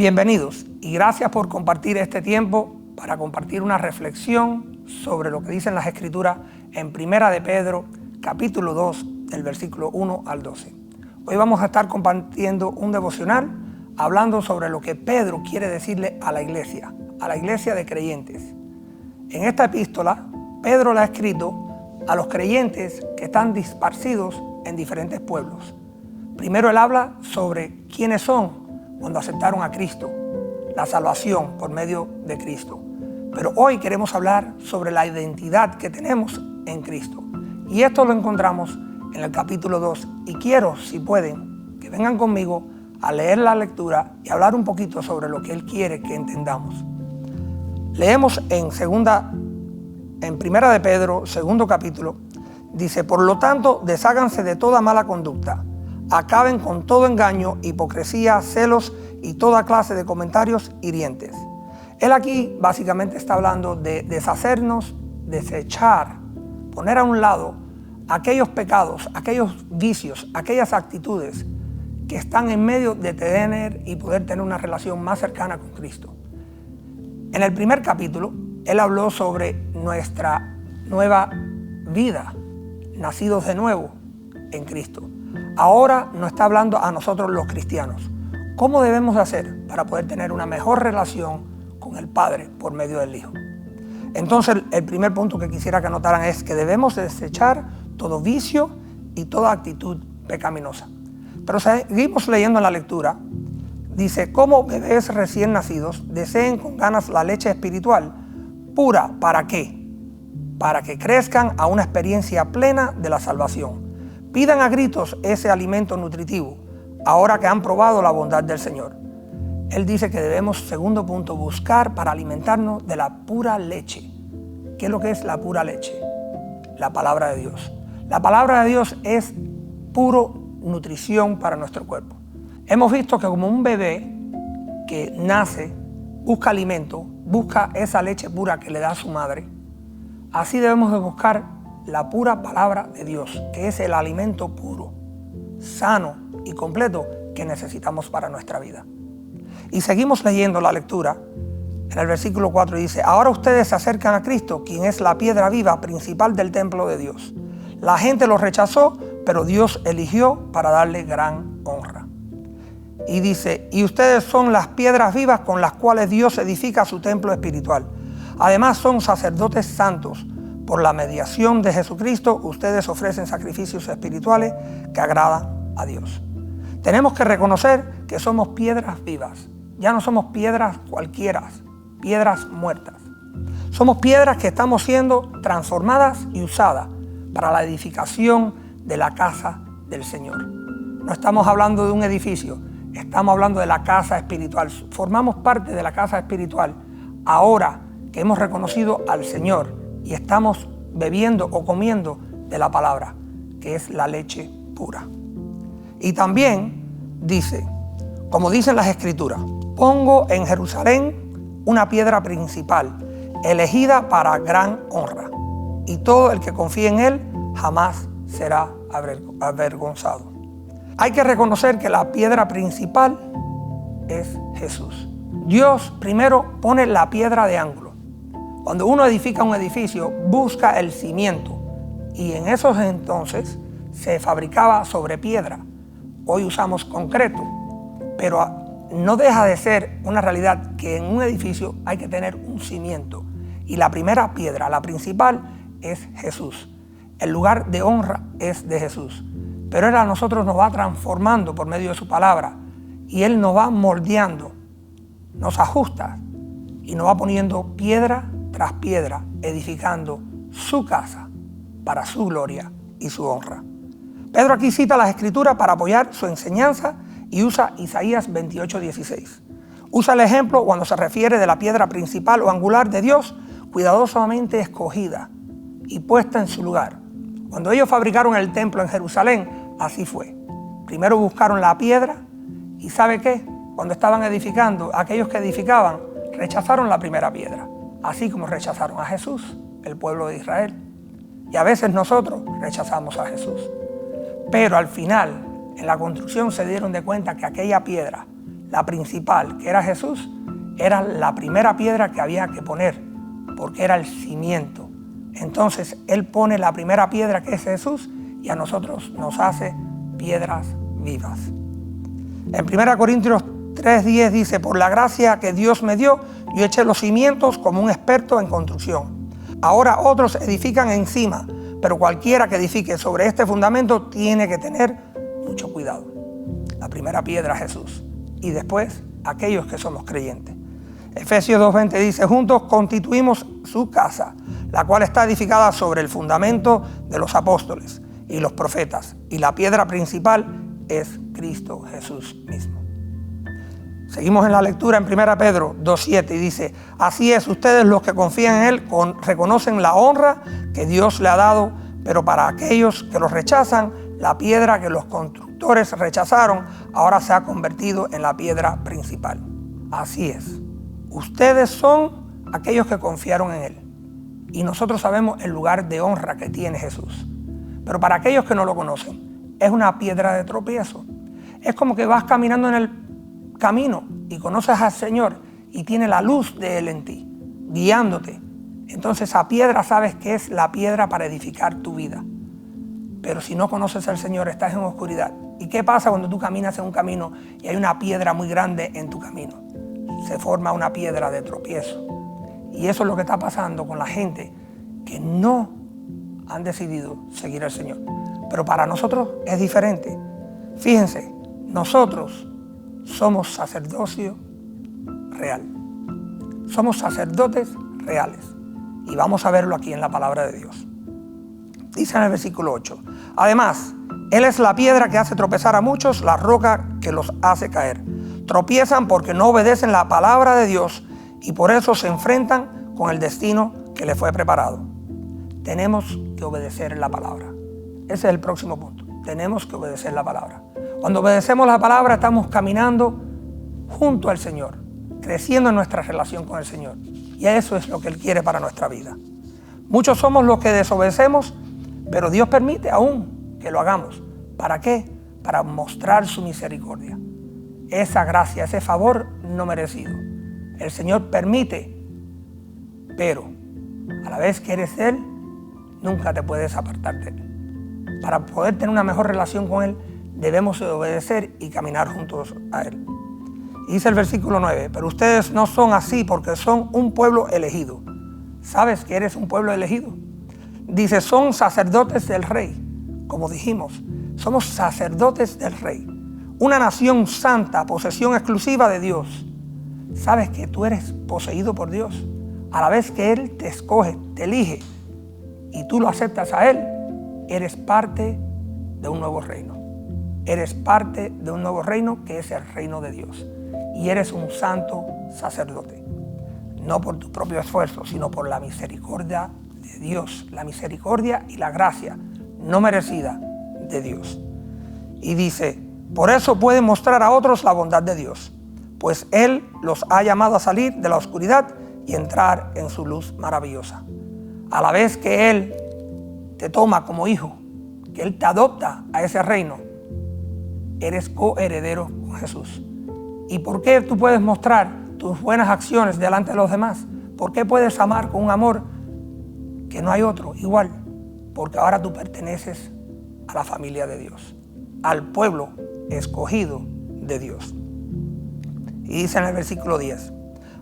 Bienvenidos y gracias por compartir este tiempo para compartir una reflexión sobre lo que dicen las Escrituras en Primera de Pedro, capítulo 2, del versículo 1 al 12. Hoy vamos a estar compartiendo un devocional hablando sobre lo que Pedro quiere decirle a la iglesia de creyentes. En esta epístola, Pedro la ha escrito a los creyentes que están dispersos en diferentes pueblos. Primero él habla sobre quiénes son cuando aceptaron a Cristo, la salvación por medio de Cristo. Pero hoy queremos hablar sobre la identidad que tenemos en Cristo. Y esto lo encontramos en el capítulo 2. Y quiero, si pueden, que vengan conmigo a leer la lectura y hablar un poquito sobre lo que Él quiere que entendamos. Leemos en Primera de Pedro, segundo capítulo, dice: por lo tanto, desháganse de toda mala conducta. Acaben con todo engaño, hipocresía, celos y toda clase de comentarios hirientes. Él aquí básicamente está hablando de deshacernos, desechar, poner a un lado aquellos pecados, aquellos vicios, aquellas actitudes que están en medio de tener y poder tener una relación más cercana con Cristo. En el primer capítulo, él habló sobre nuestra nueva vida, nacidos de nuevo en Cristo. Ahora nos está hablando a nosotros los cristianos. ¿Cómo debemos hacer para poder tener una mejor relación con el Padre por medio del Hijo? Entonces, el primer punto que quisiera que anotaran es que debemos desechar todo vicio y toda actitud pecaminosa. Pero seguimos leyendo en la lectura. Dice: como bebés recién nacidos, deseen con ganas la leche espiritual pura. ¿Para qué? Para que crezcan a una experiencia plena de la salvación. Pidan a gritos ese alimento nutritivo, ahora que han probado la bondad del Señor. Él dice que debemos, segundo punto, buscar para alimentarnos de la pura leche. ¿Qué es lo que es la pura leche? La palabra de Dios. La palabra de Dios es puro nutrición para nuestro cuerpo. Hemos visto que como un bebé que nace, busca alimento, busca esa leche pura que le da su madre, así debemos de buscar la pura palabra de Dios, que es el alimento puro, sano y completo que necesitamos para nuestra vida. Y seguimos leyendo la lectura. En el versículo 4 dice: ahora ustedes se acercan a Cristo, quien es la piedra viva principal del templo de Dios. La gente lo rechazó, pero Dios eligió para darle gran honra. Y dice: y ustedes son las piedras vivas con las cuales Dios edifica su templo espiritual. Además son sacerdotes santos. Por la mediación de Jesucristo, ustedes ofrecen sacrificios espirituales que agradan a Dios. Tenemos que reconocer que somos piedras vivas. Ya no somos piedras cualquiera, piedras muertas. Somos piedras que estamos siendo transformadas y usadas para la edificación de la casa del Señor. No estamos hablando de un edificio, estamos hablando de la casa espiritual. Formamos parte de la casa espiritual ahora que hemos reconocido al Señor y estamos bebiendo o comiendo de la palabra, que es la leche pura. Y también dice, como dicen las Escrituras: pongo en Jerusalén una piedra principal, elegida para gran honra, y todo el que confíe en él jamás será avergonzado. Hay que reconocer que la piedra principal es Jesús. Dios primero pone la piedra de ángulo. Cuando uno edifica un edificio, busca el cimiento, y en esos entonces se fabricaba sobre piedra. Hoy usamos concreto, pero no deja de ser una realidad que en un edificio hay que tener un cimiento. Y la primera piedra, la principal, es Jesús. El lugar de honra es de Jesús. Pero Él a nosotros nos va transformando por medio de su palabra, y Él nos va moldeando, nos ajusta y nos va poniendo piedra tras piedra, edificando su casa para su gloria y su honra. Pedro aquí cita las Escrituras para apoyar su enseñanza y usa Isaías 28:16. Usa el ejemplo cuando se refiere de la piedra principal o angular de Dios, cuidadosamente escogida y puesta en su lugar. Cuando ellos fabricaron el templo en Jerusalén, así fue. Primero buscaron la piedra y ¿sabe qué? Cuando estaban edificando, aquellos que edificaban rechazaron la primera piedra, así como rechazaron a Jesús, el pueblo de Israel. Y a veces nosotros rechazamos a Jesús. Pero al final, en la construcción se dieron de cuenta que aquella piedra, la principal, que era Jesús, era la primera piedra que había que poner, porque era el cimiento. Entonces Él pone la primera piedra, que es Jesús, y a nosotros nos hace piedras vivas. En 1 Corintios 3:10 dice: por la gracia que Dios me dio, yo eché los cimientos como un experto en construcción. Ahora otros edifican encima, pero cualquiera que edifique sobre este fundamento tiene que tener mucho cuidado. La primera piedra, Jesús, y después aquellos que somos creyentes. Efesios 2:20 dice: juntos constituimos su casa, la cual está edificada sobre el fundamento de los apóstoles y los profetas, y la piedra principal es Cristo Jesús mismo. Seguimos en la lectura en 1 Pedro 2:7 y dice: así es, ustedes los que confían en Él reconocen la honra que Dios le ha dado, pero para aquellos que los rechazan, la piedra que los constructores rechazaron ahora se ha convertido en la piedra principal. Así es, ustedes son aquellos que confiaron en Él, y nosotros sabemos el lugar de honra que tiene Jesús. Pero para aquellos que no lo conocen, es una piedra de tropiezo. Es como que vas caminando en el camino y conoces al Señor y tiene la luz de Él en ti, guiándote. Entonces esa piedra sabes que es la piedra para edificar tu vida. Pero si no conoces al Señor, estás en oscuridad. ¿Y qué pasa cuando tú caminas en un camino y hay una piedra muy grande en tu camino? Se forma una piedra de tropiezo. Y eso es lo que está pasando con la gente que no han decidido seguir al Señor. Pero para nosotros es diferente. Fíjense, nosotros somos sacerdocio real. Somos sacerdotes reales. Y vamos a verlo aquí en la palabra de Dios. Dice en el versículo 8: además, Él es la piedra que hace tropezar a muchos, la roca que los hace caer. Tropiezan porque no obedecen la palabra de Dios y por eso se enfrentan con el destino que les fue preparado. Tenemos que obedecer la palabra. Ese es el próximo punto. Tenemos que obedecer la palabra. Cuando obedecemos la palabra, estamos caminando junto al Señor, creciendo en nuestra relación con el Señor. Y eso es lo que Él quiere para nuestra vida. Muchos somos los que desobedecemos, pero Dios permite aún que lo hagamos. ¿Para qué? Para mostrar su misericordia. Esa gracia, ese favor no merecido. El Señor permite, pero a la vez que eres de Él, nunca te puedes apartar de Él. Para poder tener una mejor relación con Él, debemos obedecer y caminar juntos a Él. Y dice el versículo 9: pero ustedes no son así porque son un pueblo elegido. ¿Sabes que eres un pueblo elegido? Dice: son sacerdotes del Rey. Como dijimos, somos sacerdotes del Rey. Una nación santa, posesión exclusiva de Dios. ¿Sabes que tú eres poseído por Dios? A la vez que Él te escoge, te elige, y tú lo aceptas a Él, eres parte de un nuevo reino. Eres parte de un nuevo reino que es el reino de Dios. Y eres un santo sacerdote. No por tu propio esfuerzo, sino por la misericordia de Dios. La misericordia y la gracia no merecida de Dios. Y dice: por eso pueden mostrar a otros la bondad de Dios, pues Él los ha llamado a salir de la oscuridad y entrar en su luz maravillosa. A la vez que Él te toma como hijo, que Él te adopta a ese reino, eres coheredero con Jesús. ¿Y por qué tú puedes mostrar tus buenas acciones delante de los demás? ¿Por qué puedes amar con un amor que no hay otro igual? Porque ahora tú perteneces a la familia de Dios, al pueblo escogido de Dios. Y dice en el versículo 10: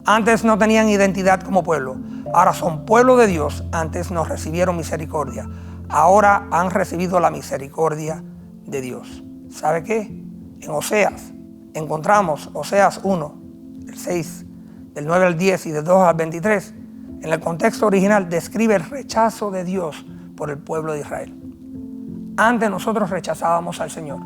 antes no tenían identidad como pueblo, ahora son pueblo de Dios. Antes no recibieron misericordia, ahora han recibido la misericordia de Dios. ¿Sabe qué? En Oseas encontramos Oseas 1, del 6, del 9 al 10 y del 2 al 23. En el contexto original describe el rechazo de Dios por el pueblo de Israel. Antes nosotros rechazábamos al Señor,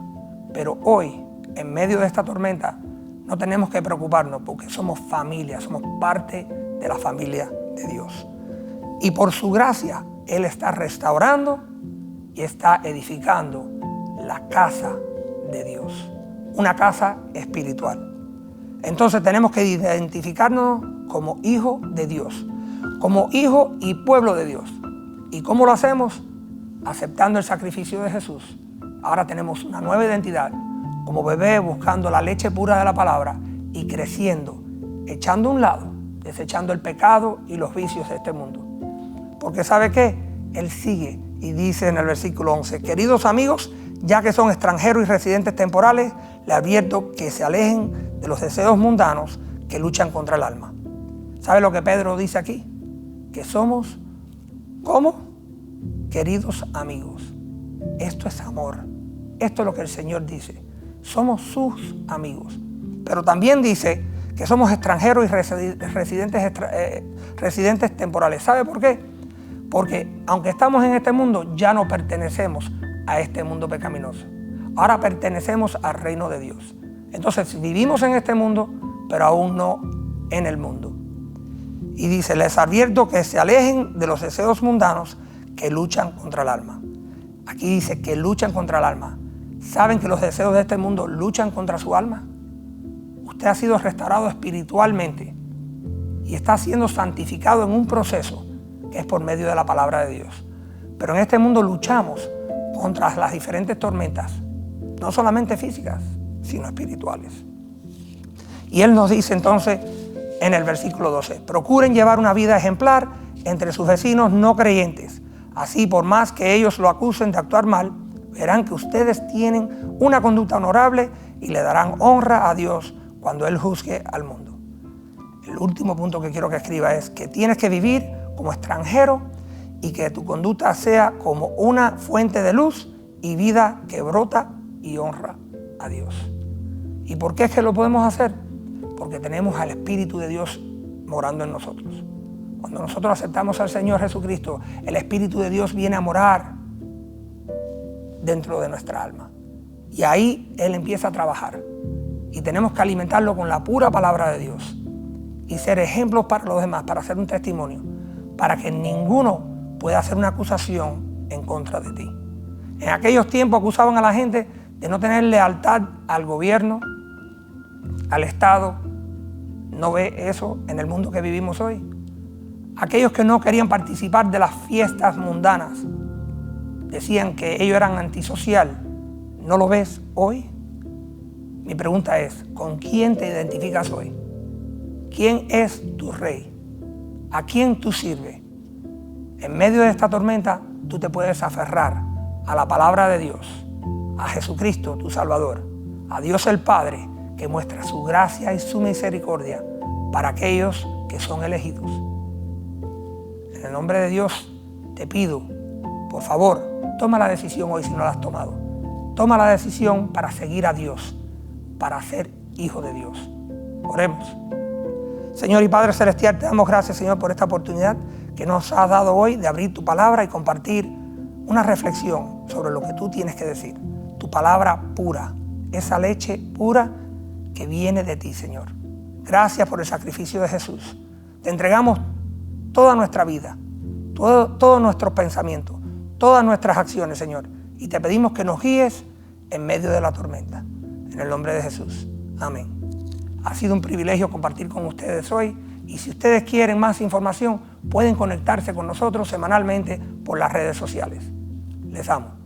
pero hoy, en medio de esta tormenta, no tenemos que preocuparnos porque somos familia, somos parte de la familia de Dios. Y por su gracia, Él está restaurando y está edificando la casa de Dios, una casa espiritual. Entonces tenemos que identificarnos como hijo de Dios, como hijo y pueblo de Dios. ¿Y cómo lo hacemos? Aceptando el sacrificio de Jesús. Ahora tenemos una nueva identidad, como bebé buscando la leche pura de la palabra, y creciendo, echando a un lado, desechando el pecado y los vicios de este mundo. Porque ¿sabe qué? Él sigue y dice en el versículo 11, queridos amigos, ya que son extranjeros y residentes temporales, le advierto que se alejen de los deseos mundanos que luchan contra el alma. ¿Sabe lo que Pedro dice aquí? Que somos, ¿cómo? Queridos amigos. Esto es amor. Esto es lo que el Señor dice. Somos sus amigos. Pero también dice que somos extranjeros y residentes temporales. ¿Sabe por qué? Porque aunque estamos en este mundo, ya no pertenecemos a este mundo pecaminoso. Ahora pertenecemos al reino de Dios. Entonces vivimos en este mundo, pero aún no en el mundo. Y dice, les advierto que se alejen de los deseos mundanos que luchan contra el alma. Aquí dice que luchan contra el alma. ¿Saben que los deseos de este mundo luchan contra su alma? Usted ha sido restaurado espiritualmente y está siendo santificado en un proceso que es por medio de la palabra de Dios. Pero en este mundo luchamos contra las diferentes tormentas, no solamente físicas, sino espirituales. Y Él nos dice entonces en el versículo 12, procuren llevar una vida ejemplar entre sus vecinos no creyentes. Así, por más que ellos lo acusen de actuar mal, verán que ustedes tienen una conducta honorable y le darán honra a Dios cuando Él juzgue al mundo. El último punto que quiero que escriba es que tienes que vivir como extranjero y que tu conducta sea como una fuente de luz y vida que brota y honra a Dios. ¿Y por qué es que lo podemos hacer? Porque tenemos al Espíritu de Dios morando en nosotros. Cuando nosotros aceptamos al Señor Jesucristo, el Espíritu de Dios viene a morar dentro de nuestra alma. Y ahí Él empieza a trabajar. Y tenemos que alimentarlo con la pura palabra de Dios. Y ser ejemplos para los demás, para hacer un testimonio. Para que ninguno pueda hacer una acusación en contra de ti. En aquellos tiempos acusaban a la gente de no tener lealtad al gobierno, al Estado. ¿No ve eso en el mundo que vivimos hoy? Aquellos que no querían participar de las fiestas mundanas decían que ellos eran antisocial. ¿No lo ves hoy? Mi pregunta es, ¿con quién te identificas hoy? ¿Quién es tu rey? ¿A quién tú sirves? En medio de esta tormenta, tú te puedes aferrar a la palabra de Dios, a Jesucristo, tu Salvador, a Dios el Padre, que muestra su gracia y su misericordia para aquellos que son elegidos. En el nombre de Dios te pido, por favor, toma la decisión hoy si no la has tomado. Toma la decisión para seguir a Dios, para ser hijo de Dios. Oremos. Señor y Padre Celestial, te damos gracias, Señor, por esta oportunidad que nos has dado hoy de abrir tu palabra y compartir una reflexión sobre lo que tú tienes que decir. Tu palabra pura, esa leche pura que viene de ti, Señor. Gracias por el sacrificio de Jesús. Te entregamos toda nuestra vida, todos nuestros pensamientos, todas nuestras acciones, Señor. Y te pedimos que nos guíes en medio de la tormenta. En el nombre de Jesús. Amén. Ha sido un privilegio compartir con ustedes hoy. Y si ustedes quieren más información, pueden conectarse con nosotros semanalmente por las redes sociales. Les amo.